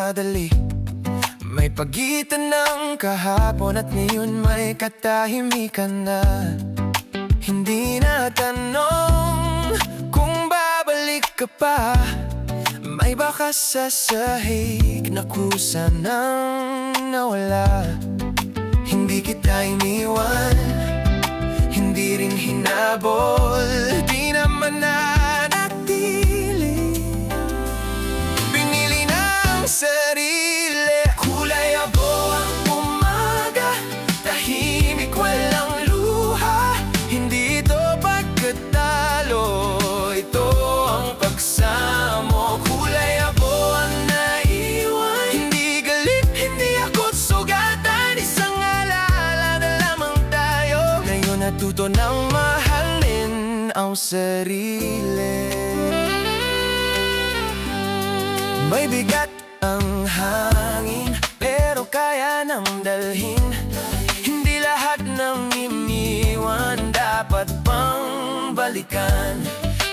nagmamadali. May pagitan ng kahapon at ngayon may katahimikan na. Hindi na tanong kung babalik ka pa. May bakas sa sahig na kusa nang nawala. Hindi kita iniwan, hindi rin hinabol, di naman nanatili. Pinili ng sarili. Kulay abo ang umaga, tahimik walang luha. Hindi ito pagkatalo, ito ang pagsamo. Kulay abo ang naiwan, hindi galit, hindi akot sugatan. Isang alaala na lamang tayo. Ngayon natuto ng mahalin ang sarili. May bigat ang hangin, pero kaya nang dalhin. Hindi lahat ng iniwan dapat pang balikan.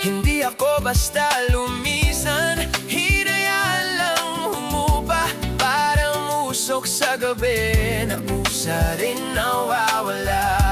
Hindi ako basta lumisan, hinayaan lang humupa. Parang usok sa gabi na usa rin nawawala.